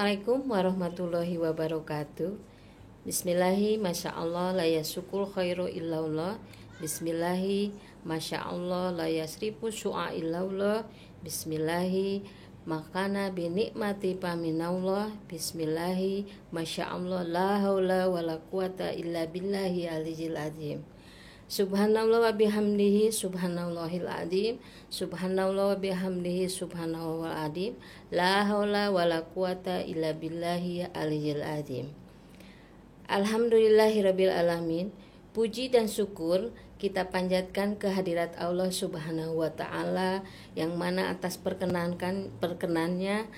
Assalamualaikum warahmatullahi wabarakatuh. Bismillahi masya Allah la yasukul khairu illallah. Bismillahi masya Allah la yasrifu su'a illallah. Bismillahi makana binikmati paminallah. Bismillahi masya Allah la haula wala quwata illa billahi aliyil azim. Subhanallah wa bihamdihi subhanallahil azim. Subhanallah wa bihamdihi subhanallahil azim. La haula wala quwata illa billahi aliyil azim. Alhamdulillahirabbil alamin. Puji dan syukur kita panjatkan kehadirat Allah Subhanahu wa taala yang mana atas perkenannya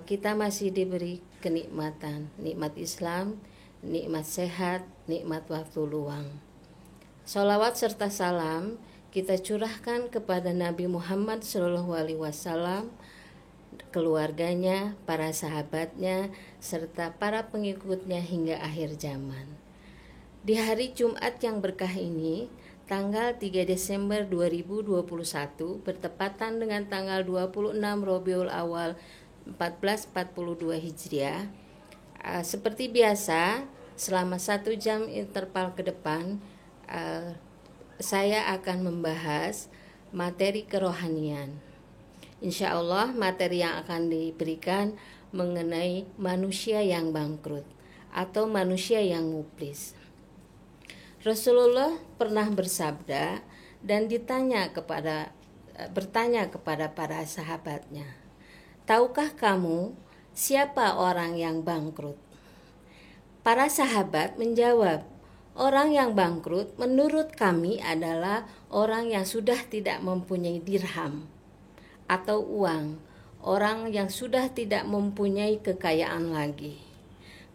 kita masih diberi kenikmatan, nikmat Islam, nikmat sehat, nikmat waktu luang. Sholawat serta salam kita curahkan kepada Nabi Muhammad SAW, keluarganya, para sahabatnya, serta para pengikutnya hingga akhir zaman. Di hari Jumat yang berkah ini, tanggal 3 Desember 2021, bertepatan dengan tanggal 26 Rabiul Awal 1442 Hijriah, seperti biasa, selama 1 jam interval ke depan, saya akan membahas materi kerohanian. Insya Allah materi yang akan diberikan mengenai manusia yang bangkrut atau manusia yang muflis. Rasulullah pernah bersabda dan bertanya kepada para sahabatnya, tahukah kamu siapa orang yang bangkrut? Para sahabat menjawab, orang yang bangkrut menurut kami adalah orang yang sudah tidak mempunyai dirham atau uang, orang yang sudah tidak mempunyai kekayaan lagi.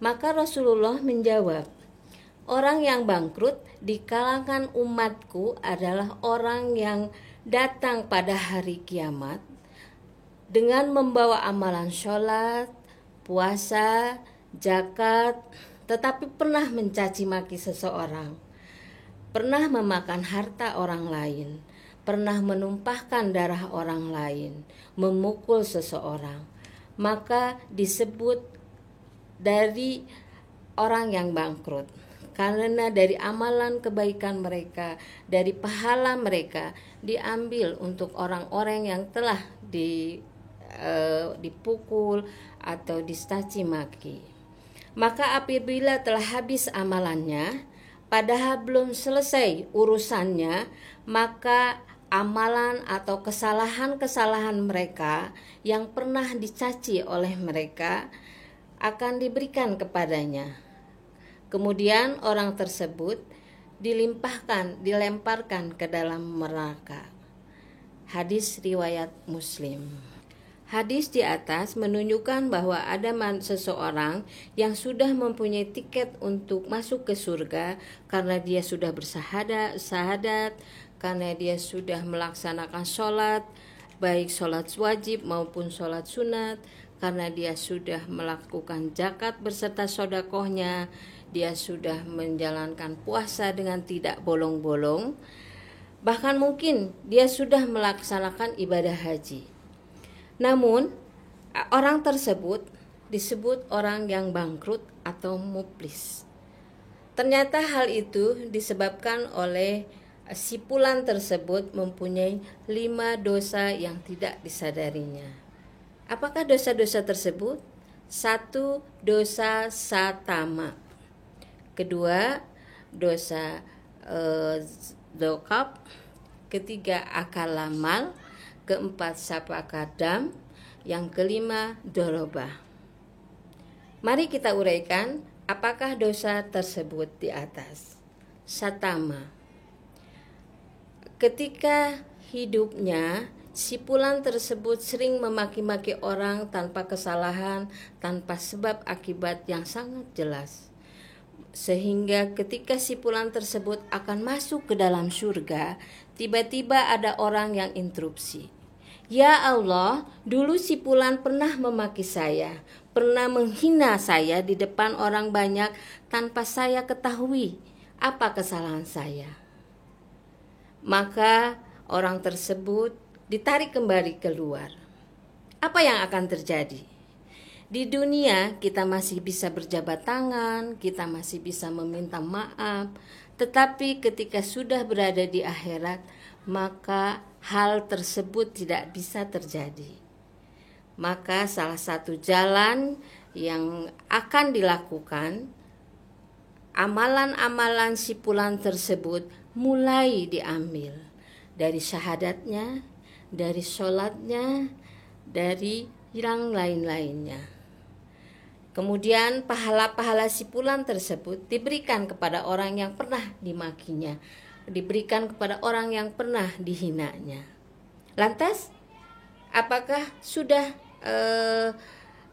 Maka Rasulullah menjawab, orang yang bangkrut di kalangan umatku adalah orang yang datang pada hari kiamat dengan membawa amalan sholat, puasa, zakat, tetapi pernah mencaci maki seseorang, pernah memakan harta orang lain, pernah menumpahkan darah orang lain, memukul seseorang, maka disebut dari orang yang bangkrut. Karena dari amalan kebaikan mereka, dari pahala mereka diambil untuk orang-orang yang telah dipukul atau dicaci maki. Maka apabila telah habis amalannya, padahal belum selesai urusannya, maka amalan atau kesalahan-kesalahan mereka yang pernah dicaci oleh mereka akan diberikan kepadanya. Kemudian orang tersebut dilemparkan ke dalam neraka. Hadis riwayat Muslim. Hadis di atas menunjukkan bahwa ada seseorang yang sudah mempunyai tiket untuk masuk ke surga karena dia sudah bersahadat, karena dia sudah melaksanakan sholat, baik sholat wajib maupun sholat sunat, karena dia sudah melakukan zakat beserta sodakohnya, dia sudah menjalankan puasa dengan tidak bolong-bolong, bahkan mungkin dia sudah melaksanakan ibadah haji. Namun, orang tersebut disebut orang yang bangkrut atau muflis. Ternyata hal itu disebabkan oleh sipulan tersebut mempunyai 5 dosa yang tidak disadarinya. Apakah dosa-dosa tersebut? 1. Dosa satama. Kedua, dosa dzokap. Ketiga, akal mal. Keempat, sapakadam. Yang kelima, doroba. Mari kita uraikan apakah dosa tersebut di atas. Satama. Ketika hidupnya, sipulan tersebut sering memaki-maki orang tanpa kesalahan, tanpa sebab akibat yang sangat jelas. Sehingga ketika sipulan tersebut akan masuk ke dalam surga, tiba-tiba ada orang yang interupsi. Ya Allah, dulu sipulan pernah memaki saya, pernah menghina saya di depan orang banyak tanpa saya ketahui apa kesalahan saya. Maka orang tersebut ditarik kembali keluar. Apa yang akan terjadi? Di dunia kita masih bisa berjabat tangan, kita masih bisa meminta maaf, tetapi ketika sudah berada di akhirat, maka hal tersebut tidak bisa terjadi. Maka salah satu jalan yang akan dilakukan, amalan-amalan si fulan tersebut mulai diambil dari syahadatnya, dari sholatnya, dari yang lain-lainnya. Kemudian pahala-pahala si fulan tersebut diberikan kepada orang yang pernah dimakinya, diberikan kepada orang yang pernah dihinanya. Lantas, apakah sudah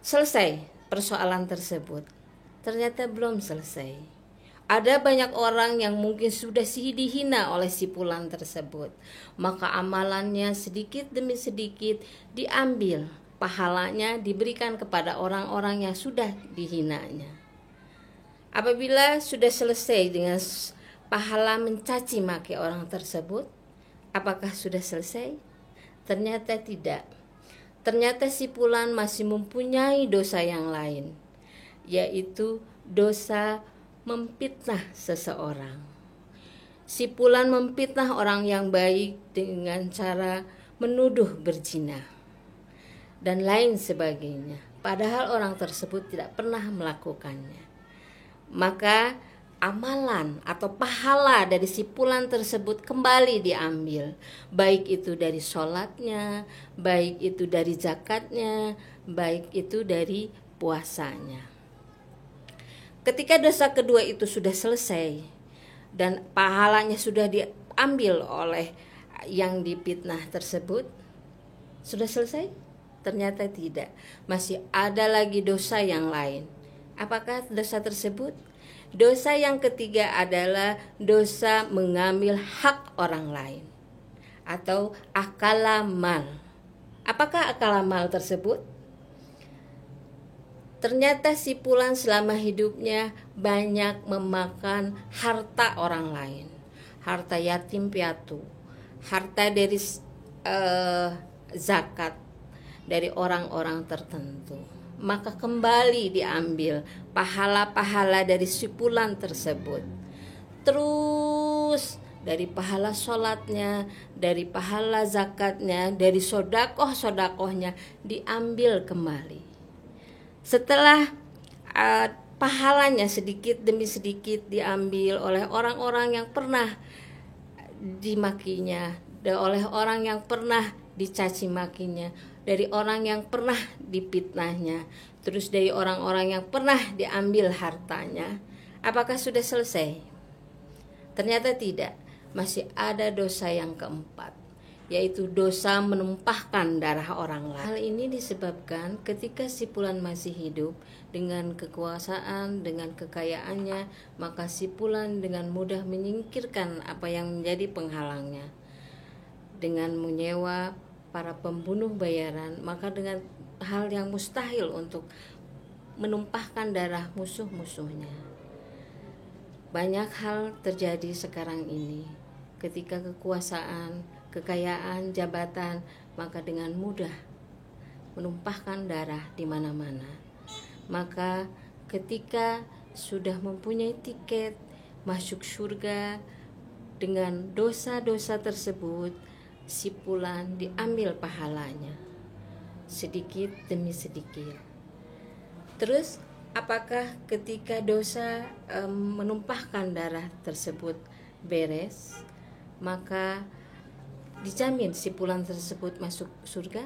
selesai persoalan tersebut? Ternyata belum selesai. Ada banyak orang yang mungkin sudah dihina oleh si fulan tersebut, maka amalannya sedikit demi sedikit diambil, pahalanya diberikan kepada orang-orang yang sudah dihinanya. Apabila sudah selesai dengan pahala mencaci maki orang tersebut, apakah sudah selesai? Ternyata tidak. Ternyata si fulan masih mempunyai dosa yang lain, yaitu dosa memfitnah seseorang. Si fulan memfitnah orang yang baik dengan cara menuduh berzina dan lain sebagainya, padahal orang tersebut tidak pernah melakukannya. Maka amalan atau pahala dari si fulan tersebut kembali diambil, baik itu dari sholatnya, baik itu dari zakatnya, baik itu dari puasanya. Ketika dosa kedua itu sudah selesai dan pahalanya sudah diambil oleh yang difitnah tersebut, sudah selesai? Ternyata tidak, masih ada lagi dosa yang lain. Apakah dosa tersebut? Dosa yang ketiga adalah dosa mengambil hak orang lain atau akala mal. Apakah akala mal tersebut? Ternyata si fulan selama hidupnya banyak memakan harta orang lain, harta yatim piatu, harta dari zakat dari orang-orang tertentu. Maka kembali diambil pahala-pahala dari si fulan tersebut. Terus dari pahala sholatnya, dari pahala zakatnya, dari sodakohnya diambil kembali. Setelah pahalanya sedikit demi sedikit diambil oleh orang-orang yang pernah dimakinya, oleh orang yang pernah dicaci makinya, dari orang yang pernah difitnahnya, terus dari orang-orang yang pernah diambil hartanya. Apakah sudah selesai? Ternyata tidak, masih ada dosa yang keempat, yaitu dosa menumpahkan darah orang lain. Hal ini disebabkan ketika si fulan masih hidup dengan kekuasaan, dengan kekayaannya, maka si fulan dengan mudah menyingkirkan apa yang menjadi penghalangnya. Dengan menyewa para pembunuh bayaran, maka dengan hal yang mustahil untuk menumpahkan darah musuh-musuhnya. Banyak hal terjadi sekarang ini ketika kekuasaan, kekayaan, jabatan, maka dengan mudah menumpahkan darah di mana-mana. Maka ketika sudah mempunyai tiket masuk surga dengan dosa-dosa tersebut, si fulan diambil pahalanya sedikit demi sedikit. Terus apakah ketika dosa menumpahkan darah tersebut beres, maka dijamin si fulan tersebut masuk surga?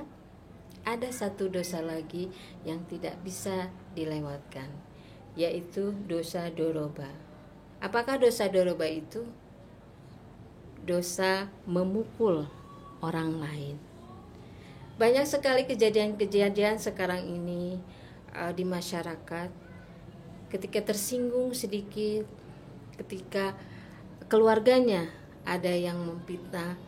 Ada satu dosa lagi yang tidak bisa dilewatkan, yaitu dosa doroba. Apakah dosa doroba itu? Dosa memukul orang lain. Banyak sekali kejadian-kejadian sekarang ini di masyarakat, ketika tersinggung sedikit, ketika keluarganya ada yang memfitnah,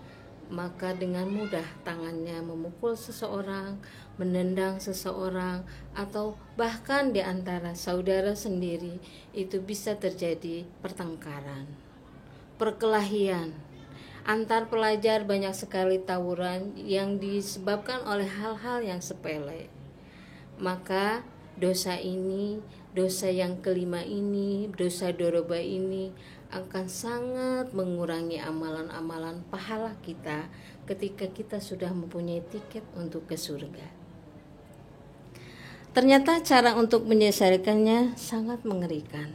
maka dengan mudah tangannya memukul seseorang, menendang seseorang, atau bahkan di antara saudara sendiri itu bisa terjadi pertengkaran, perkelahian. Antar pelajar banyak sekali tawuran yang disebabkan oleh hal-hal yang sepele. Maka dosa ini, dosa yang kelima ini, dosa doroba ini akan sangat mengurangi amalan-amalan pahala kita ketika kita sudah mempunyai tiket untuk ke surga. Ternyata cara untuk menyelesaikannya sangat mengerikan.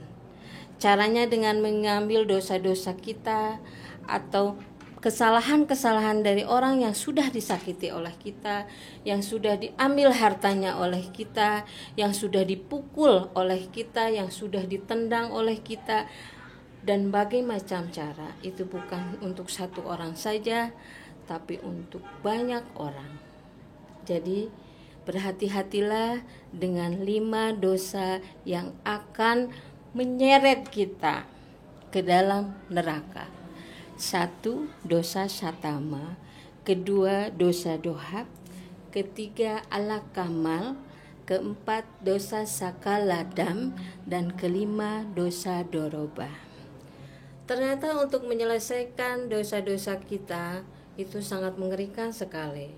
Caranya dengan mengambil dosa-dosa kita atau kesalahan-kesalahan dari orang yang sudah disakiti oleh kita, yang sudah diambil hartanya oleh kita, yang sudah dipukul oleh kita, yang sudah ditendang oleh kita, dan berbagai macam cara. Itu bukan untuk satu orang saja, tapi untuk banyak orang. Jadi berhati-hatilah dengan 5 dosa yang akan menyeret kita ke dalam neraka. 1. Dosa syatama. 2. Dosa dohab. 3. Ala kamal. 4. Dosa sakaladam. Dan 5. Dosa doroba. Ternyata untuk menyelesaikan dosa-dosa kita itu sangat mengerikan sekali.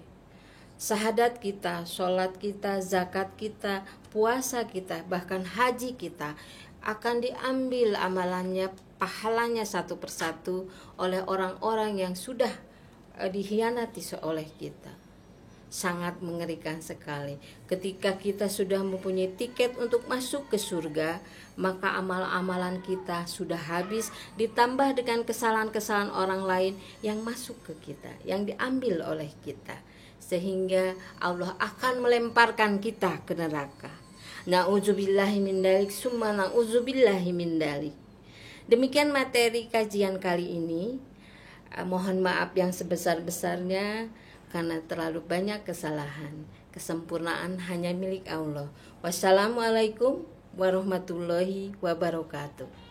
Syahadat kita, sholat kita, zakat kita, puasa kita, bahkan haji kita akan diambil amalannya, pahalanya satu persatu oleh orang-orang yang sudah dikhianati oleh kita. Sangat mengerikan sekali. Ketika kita sudah mempunyai tiket untuk masuk ke surga, maka amal-amalan kita sudah habis, ditambah dengan kesalahan-kesalahan orang lain yang masuk ke kita, yang diambil oleh kita, sehingga Allah akan melemparkan kita ke neraka. Na'udzubillahi min dzalik, summa na'udzubillahi min dzalik. Demikian materi kajian kali ini. Mohon maaf yang sebesar-besarnya karena terlalu banyak kesalahan. Kesempurnaan hanya milik Allah. Wassalamualaikum warahmatullahi wabarakatuh.